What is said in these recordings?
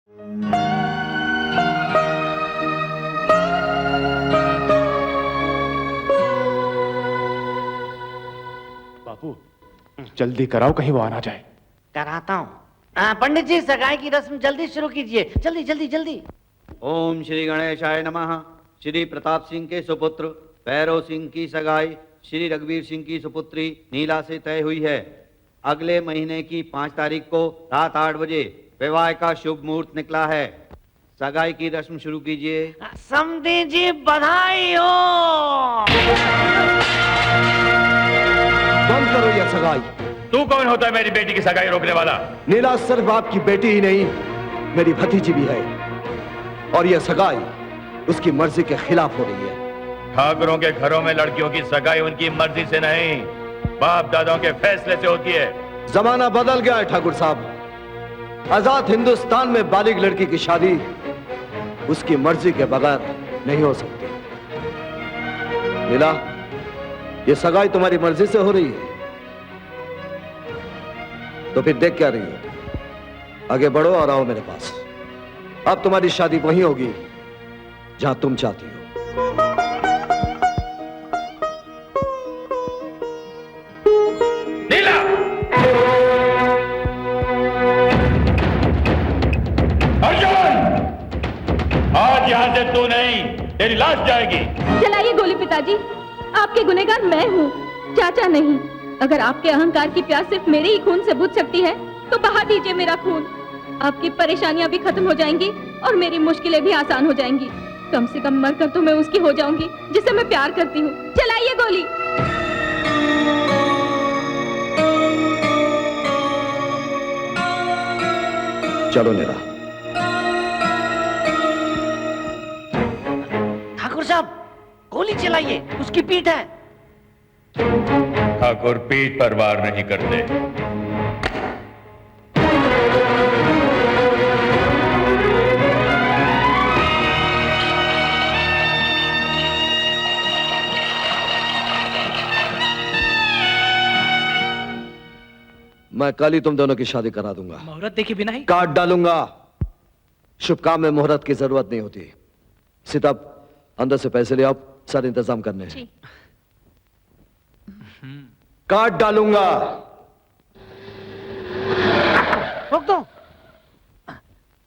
बापू जल्दी कराओ, कहीं वो आ ना जाए। कराता हूँ। पंडित जी, सगाई की रस्म जल्दी शुरू कीजिए, जल्दी जल्दी जल्दी। ओम श्री गणेशाय नमः। श्री प्रताप सिंह के सुपुत्र भैरव सिंह की सगाई श्री रघुवीर सिंह की सुपुत्री नीला से तय हुई है। अगले महीने की 5 तारीख को रात 8 बजे विवाह का शुभ मुहूर्त निकला है। सगाई की रस्म शुरू कीजिए। समधी जी बधाई हो। बंद करो यह सगाई। तू कौन होता है मेरी बेटी की सगाई रोकने वाला? नीला सिर्फ आपकी बेटी ही नहीं, मेरी भतीजी भी है, और यह सगाई उसकी मर्जी के खिलाफ हो रही है। ठाकुरों के घरों में लड़कियों की सगाई उनकी मर्जी से नहीं, बाप दादाओं के फैसले से होती है। जमाना बदल गया है ठाकुर साहब। आजाद हिंदुस्तान में बालिग लड़की की शादी उसकी मर्जी के बगैर नहीं हो सकती। नीला, ये सगाई तुम्हारी मर्जी से हो रही है, तो फिर देख क्या रही हो? आगे बढ़ो और आओ मेरे पास। अब तुम्हारी शादी वहीं होगी जहां तुम चाहती हो। नीला! अर्जुन! आज यहां से तू नहीं, तेरी लाश जाएगी। चलाइए गोली पिताजी, आपके गुनहगार मैं हूँ, चाचा नहीं। अगर आपके अहंकार की प्यास सिर्फ मेरे ही खून से बुझ सकती है तो बहा दीजिए मेरा खून। आपकी परेशानियां भी खत्म हो जाएंगी और मेरी मुश्किलें भी आसान हो जाएंगी। कम से कम मरकर तो मैं उसकी हो जाऊंगी जिसे मैं प्यार करती हूँ। चलाइए गोली। चलो नीला। ठाकुर साहब, गोली चलाइए, उसकी पीठ है। ठाकुर पीठ पर वार नहीं करते। मैं कल ही तुम दोनों की शादी करा दूंगा। मुहूर्त देखे बिना ही काट डालूंगा। शुभ काम में मुहूर्त की जरूरत नहीं होती। सीता, अंदर से पैसे ले आओ, सारे इंतजाम करने हैं। काट डालूंगा। रोक दो।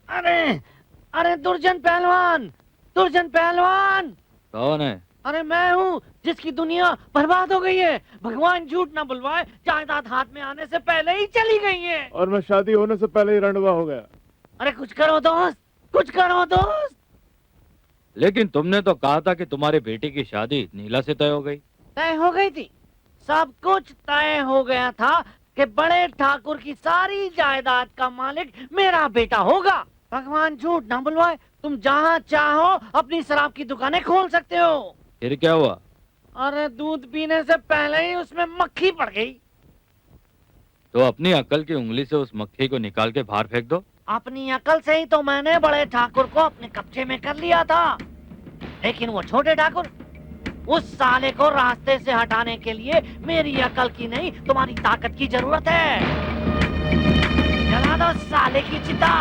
अरे अरे दुर्जन पहलवान, दुर्जन पहलवान। कौन है? अरे मैं हूँ जिसकी दुनिया बर्बाद हो गई है। भगवान झूठ ना बुलवाए, जायदाद हाथ में आने से पहले ही चली गई है। और मैं शादी होने से पहले ही रंडवा हो गया। अरे कुछ करो दोस्त, कुछ करो दोस्त। लेकिन तुमने तो कहा था कि तुम्हारी बेटी की शादी नीला से तय हो गई। तय हो गई थी, सब कुछ तय हो गया था कि बड़े ठाकुर की सारी जायदाद का मालिक मेरा बेटा होगा। भगवान झूठ ना बुलवाए, तुम जहाँ चाहो अपनी शराब की दुकानें खोल सकते हो। फिर क्या हुआ? अरे दूध पीने से पहले ही उसमें मक्खी पड़ गई। तो अपनी अक्ल की उंगली से उस मक्खी को निकाल के बाहर फेंक दो। अपनी अकल से ही तो मैंने बड़े ठाकुर को अपने कब्जे में कर लिया था, लेकिन वो छोटे ठाकुर, उस साले को रास्ते से हटाने के लिए मेरी अकल की नहीं तुम्हारी ताकत की जरूरत है। जला दो साले की चिता।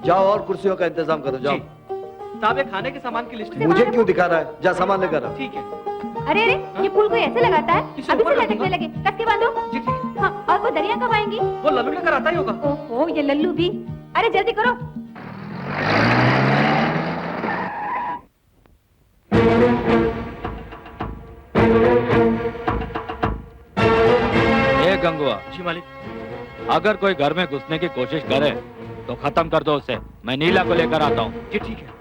जाओ और कुर्सियों का इंतजाम करो, जाओ। साहब, ये खाने के सामान की लिस्ट है। मुझे क्यों दिखा रहा है? जा सामान लेकर आ। ठीक है। अरे अरे, ये फूल कोई ऐसे लगाता है? इसे अभी ऊपर से रख लटकने दूंगा। लगे, कस के बांधो। जी ठीक है। हाँ, और वो दरिया कब आएंगी? वो लल्लू लेकर आता ही होगा। ओहो, ये लल्लू भी। अरे जल्दी करो। ए गंगुआ, जी मालिक। अगर कोई घर में घुसने की कोशिश करे तो खत्म कर दो उसे। मैं नीला को लेकर आता हूँ। जी ठीक है।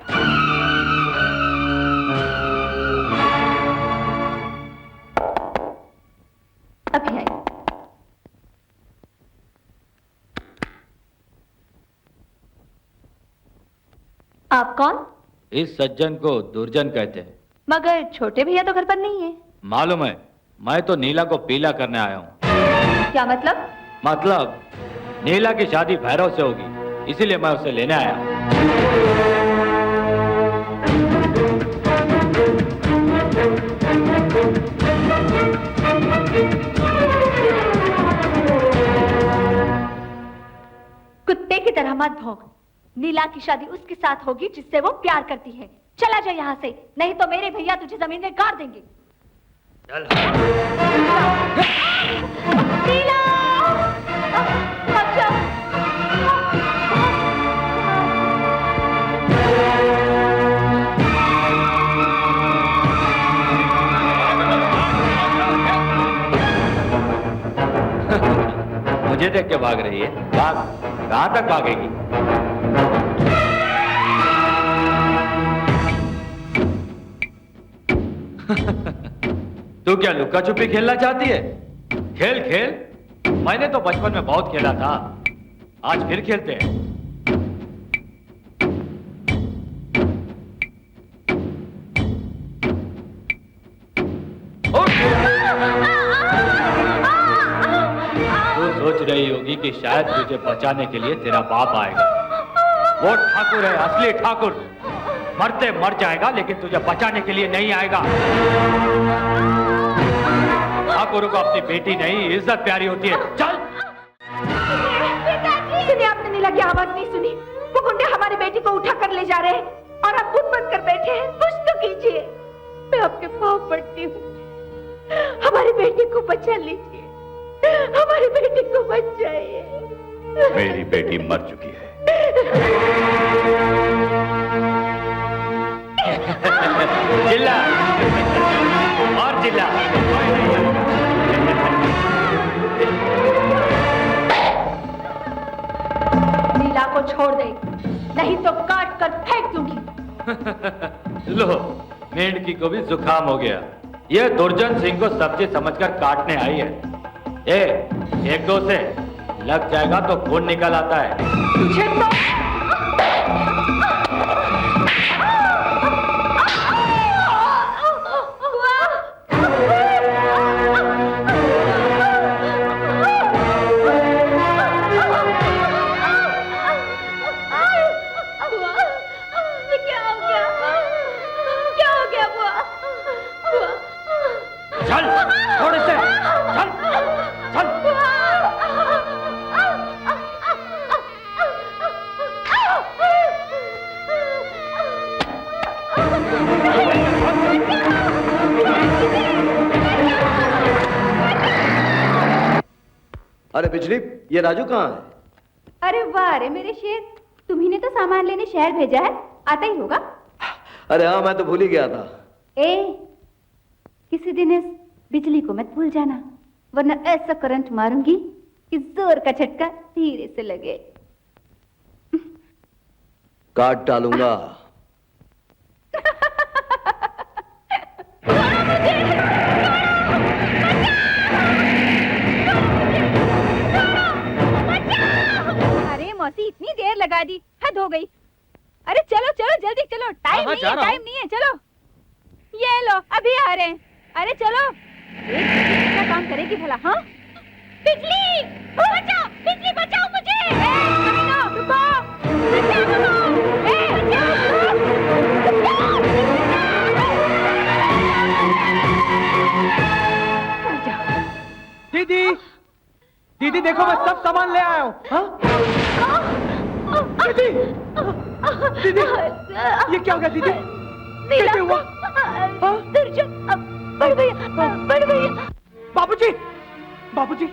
अभी आई। आप कौन? इस सज्जन को दुर्जन कहते हैं। मगर छोटे भैया तो घर पर नहीं है। मालूम है, मैं तो नीला को पीला करने आया हूँ। क्या मतलब? मतलब नीला की शादी भैरव से होगी, इसीलिए मैं उसे लेने आया हूँ। कुत्ते की तरह मत भौंक। नीला की शादी उसके साथ होगी जिससे वो प्यार करती है। चला जा यहाँ से, नहीं तो मेरे भैया तुझे जमीन में गाड़ देंगे। चल। नीला! बच्चा! मुझे देख के भाग रही है? भाग, कहां तक भागेगी? तू क्या लुका छुपी खेलना चाहती है? खेल खेल, मैंने तो बचपन में बहुत खेला था, आज फिर खेलते हैं। सोच रही होगी कि शायद तुझे बचाने के लिए तेरा बाप आएगा। वो ठाकुर है, असली ठाकुर। मरते मर जाएगा लेकिन तुझे बचाने के लिए नहीं आएगा। ठाकुर को अपनी बेटी नहीं, इज्जत प्यारी होती है। चल। सुनिए, आपने नीला की आवाज नहीं सुनी? वो गुंडे हमारी बेटी को उठा कर ले जा रहे हैं और आप बुत बंद कर बैठे हैं। कुछ तो कीजिए। मैं आपके पाँव पड़ती हूँ, हमारी बेटी को बचा लीजिए, हमारी बेटी को बचाइए। मेरी बेटी मर चुकी है। चिल्ला और चिल्ला। नीला को छोड़ दे, नहीं तो काट कर फेंक दूंगी। लो, मेंढकी को भी जुकाम हो गया। ये दुर्जन सिंह को सब्जी समझकर काटने आई है। एक दो से लग जाएगा तो खून निकल आता है। तुझे तो चल, थोड़े से, चल, चल। अरे बिजली, ये राजू कहाँ है? अरे वाह रे मेरे शेर, तुम्ही ने तो सामान लेने शहर भेजा है, आता ही होगा। अरे हाँ, मैं तो भूल ही गया था। किसी दिन इस बिजली को मत भूल जाना, वरना ऐसा करंट मारूंगी कि जोर का झटका धीरे से लगे। काट डालूंगा। अरे मौसी, इतनी देर लगा दी, हद हो गई। अरे चलो चलो जल्दी चलो, टाइम नहीं है, चलो। ये लो, अभी आ रहे हैं। अरे चलो, एक कितना काम करेगी भला? हाँ, बिजली बचाओ, बिजली बचाओ मुझे। रुको, दीदी, दीदी देखो, मैं सब सामान ले आया हूँ। दीदी, दीदी, ये क्या हो गया दीदी? कैसे हुआ? बढ़ गया। बाबूजी, बाबूजी,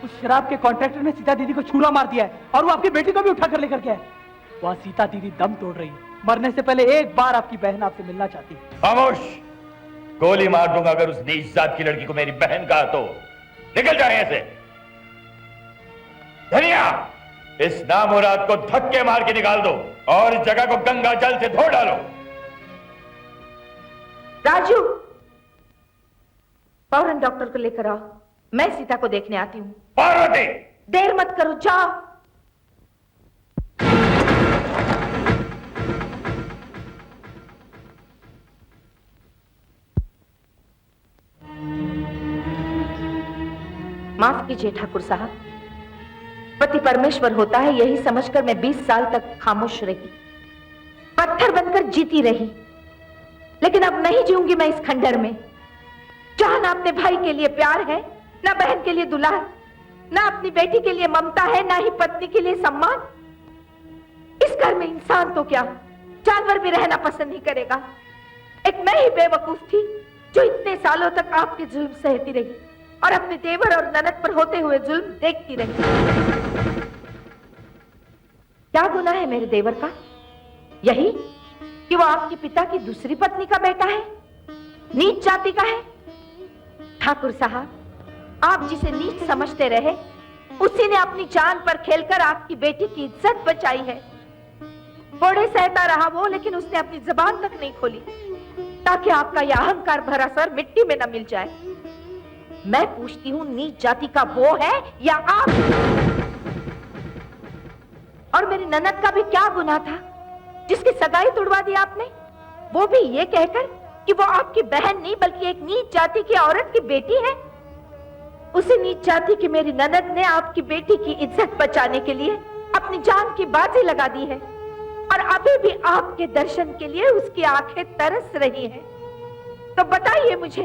उस शराब के कॉन्ट्रैक्टर ने सीता दीदी को छुरा मार दिया है और वो आपकी बेटी को भी उठा कर लेकर गया है। वहाँ सीता दीदी दम तोड़ रही है। मरने से पहले एक बार आपकी बहन आपसे मिलना चाहती है। खामोश, गोली मार दूंगा अगर उस नीच जात की लड़की को मेरी बहन कहा तो। निकल जाए ऐसे। धनिया, इस नामुराद को धक्के मार के निकाल दो और इस जगह को गंगा जल से धो डालो। राजू, फौरन डॉक्टर को लेकर आओ, मैं सीता को देखने आती हूँ। पार्वती, देर मत करो, जाओ। माफ कीजिए ठाकुर साहब, पति परमेश्वर होता है यही समझकर मैं 20 साल तक खामोश रही, पत्थर बनकर जीती रही, लेकिन अब नहीं जीऊंगी मैं इस खंडर में जहां ना अपने भाई के लिए प्यार है, ना बहन के लिए दुलार, ना अपनी बेटी के लिए ममता है, ना ही पत्नी के लिए सम्मान। इस घर में इंसान तो क्या, जानवर भी रहना पसंद नहीं करेगा। एक मैं ही बेवकूफ थी जो इतने सालों तक आपके जुल्म सहती रही और अपने देवर और ननद पर होते हुए जुल्म देखती रही। क्या गुनाह है मेरे देवर का? यही कि वो आपके पिता की दूसरी पत्नी का बेटा है, नीच जाति का है। ठाकुर साहब, आप जिसे नीच समझते रहे, उसी ने अपनी जान पर खेलकर आपकी बेटी की इज्जत बचाई है। बड़े सहता रहा वो, लेकिन उसने अपनी जबान तक नहीं खोली ताकि आपका यह अहंकार भरा सर मिट्टी में न मिल जाए। मैं पूछती हूं, नीच जाति का वो है या आप? और मेरी ननद का भी क्या गुनाह था जिसकी सगाई तुड़वा दी आपने, वो भी ये कहकर कि वो आपकी बहन नहीं बल्कि एक नीच जाति की औरत की बेटी है। उसी नीच जाति की मेरी ननद ने आपकी बेटी की इज्जत बचाने के लिए अपनी जान की बाजी लगा दी है और अभी भी आपके दर्शन के लिए उसकी आंखें तरस रही हैं। तो बताइए मुझे,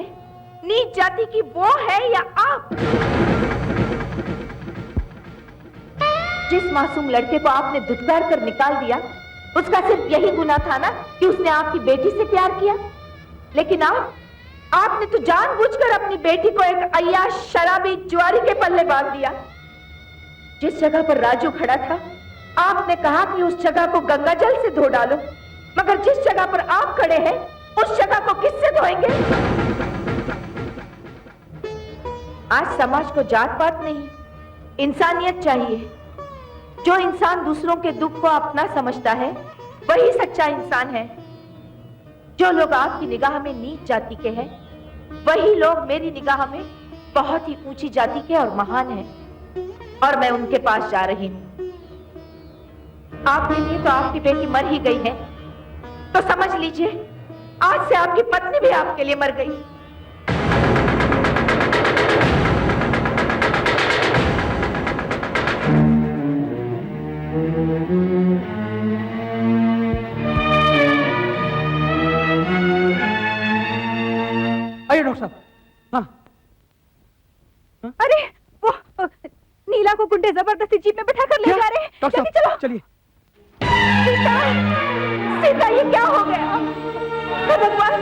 नीच जाति की वो है या आप? जिस मासूम लड़के को आपने धुतकार कर निकाल दिया, उसका सिर्फ यही गुनाह था ना कि उसने आपकी बेटी से प्यार किया। लेकिन आपने तो जानबूझकर अपनी बेटी को एक अय्याश शराबी जुआरी के पल्ले बांध दिया। जिस जगह पर राजू खड़ा था, आपने कहा कि उस जगह को गंगा जल से धो डालो, मगर जिस जगह पर आप खड़े हैं, उस जगह को किससे धोएंगे? आज समाज को जात पात नहीं, इंसानियत चाहिए। जो इंसान दूसरों के दुख को अपना समझता है, वही सच्चा इंसान है। जो लोग आपकी निगाह में नीच जाति के हैं, वही लोग मेरी निगाह में बहुत ही ऊंची जाति के और महान हैं। और मैं उनके पास जा रही हूं। आपके लिए तो आपकी बेटी मर ही गई है, तो समझ लीजिए आज से आपकी पत्नी भी आपके लिए मर गई। आइए डॉक्टर साहब। हाँ। अरे वो नीला को गुंडे जबरदस्ती जीप में बिठा कर ले जा रहे हैं। डॉक्टर जल्दी साहब चलो। चलिए। सीता, सीता ये क्या हो गया? हे भगवान,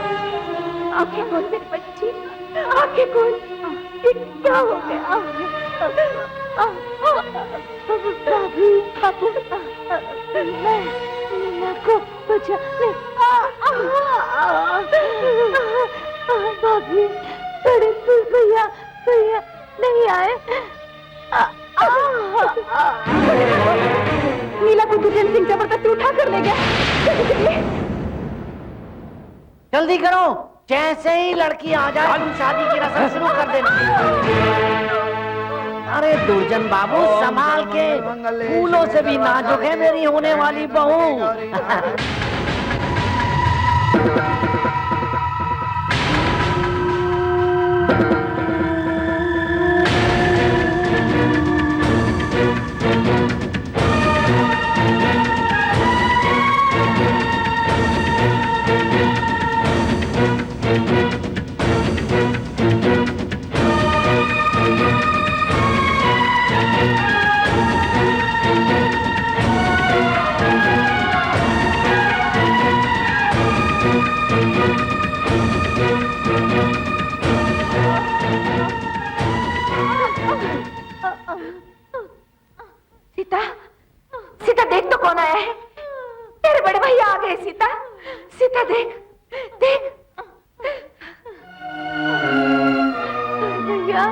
आंखें खोल मेरी बच्ची, आंखें खोल। ये क्या हो गया? भाभी, मैं नीला को बचाने। भाभी, बड़े भैया नहीं आए। नीला को दुर्जन सिंह जबरदस्ती उठा कर ले गया। जल्दी करो, जैसे ही लड़की आ जाए तुम शादी की रस्म शुरू कर देना। अरे दुर्जन बाबू, संभाल के, फूलों से भी नाजुक है मेरी होने वाली बहू। सीता देख तो कौन आया है? तेरे बड़े भैया आ गए। सीता, सीता देख देख। भैया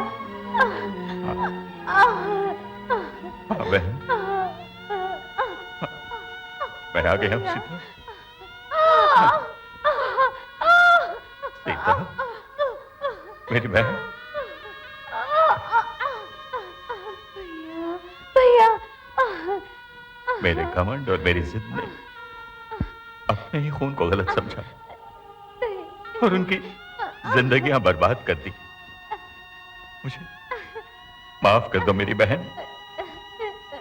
बहन, मैं आ गया हूँ सीता। सीता मेरी बहन। भैया मेरे घमंड और मेरी जिद ने अपने ही खून को गलत समझा और उनकी जिंदगियां बर्बाद कर दी। मुझे माफ कर दो मेरी बहन,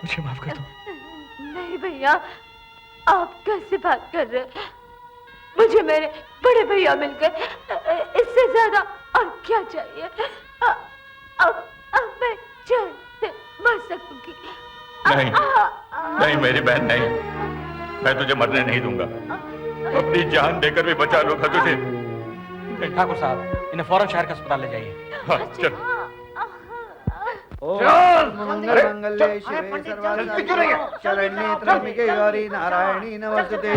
मुझे माफ कर दो। नहीं भैया, आप कैसे बात कर रहे हैं? मुझे मेरे बड़े भैया मिल गए, इससे ज्यादा और क्या चाहिए? अब मैं चैन से मर सकूंगी। नहीं, नहीं मेरी बहन, नहीं। मैं तुझे मरने नहीं दूंगा, अपनी जान देकर भी बचा लूंगा तुझे। ठाकुर साहब, इन्हें फौरन शहर के अस्पताल ले जाइए। हाँ, चल। मंगल मंगल्ये शिवे सर्वार्थ शरण्ये त्र्यंबके गौरी नारायणी नमोस्तुते।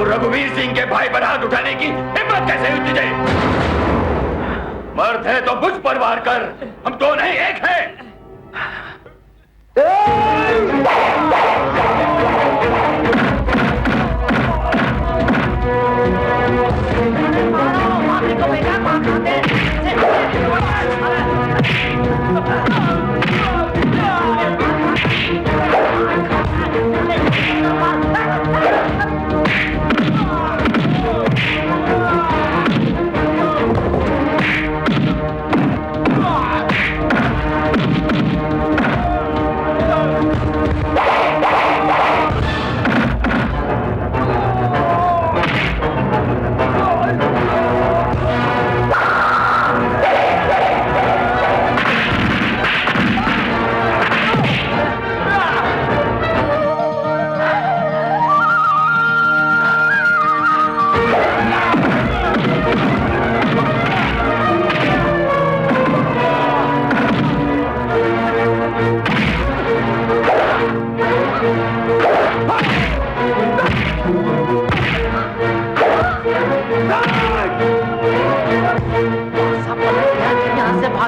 रघुवीर सिंह के भाई पर हाथ उठाने की हिम्मत कैसे हुई तुझे? मर्द है तो मुझ पर वार कर, हम दो नहीं एक हैं।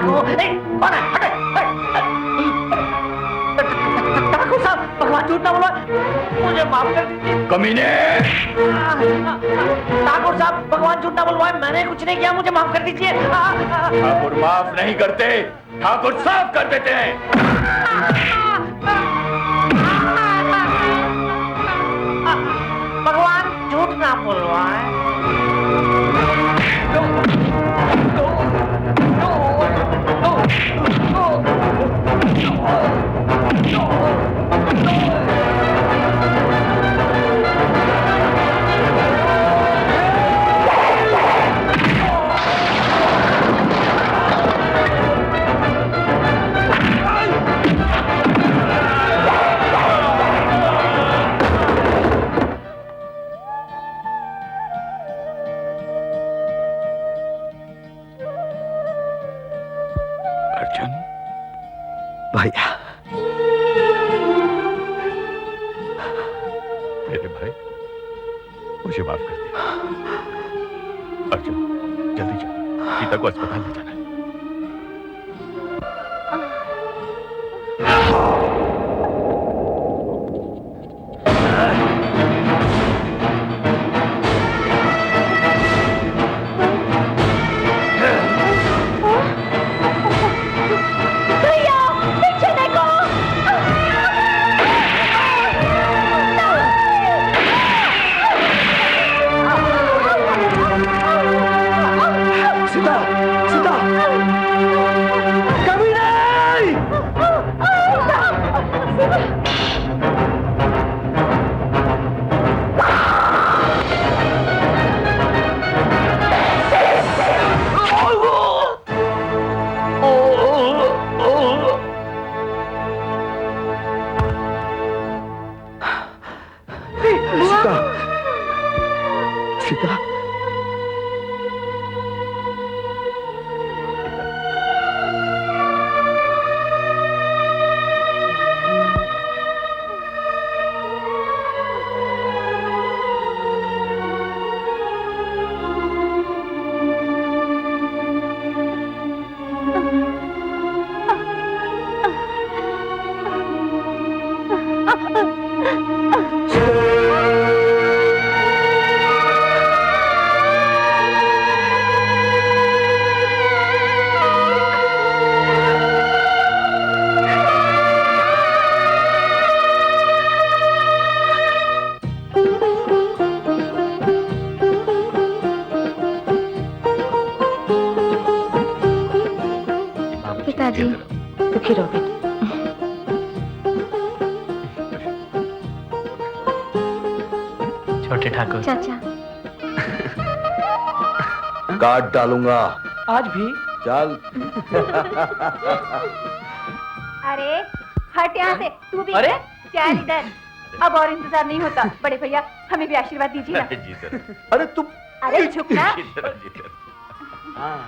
डाकू कौन है? हटे, ठाकुर साहब भगवान झूठ ना बोलो, मुझे माफ कर दीजिए। कमीने! ठाकुर साहब भगवान झूठ ना बोलवाए, मैंने कुछ नहीं किया, मुझे माफ कर दीजिए। ठाकुर माफ नहीं करते, ठाकुर साफ कर देते हैं। भगवान झूठ ना बोलवाए। अर्जुन भैया, मेरे भाई, मुझे माफ कर दे। अर्जुन जल्दी चल, सीता को अस्पताल ले जाना है। सीता, पिताजी दुखी रहो बेटा। छोटे ठाकुर चाचा काट डालूंगा आज भी चल। अरे हट यहाँ से, तू भी अरे? चल इधर। अब और इंतजार नहीं होता, बड़े भैया हमें भी आशीर्वाद दीजिए ना। जी सर। अरे तुम अरे चुप ना। जी सर, जी सर। हाँ।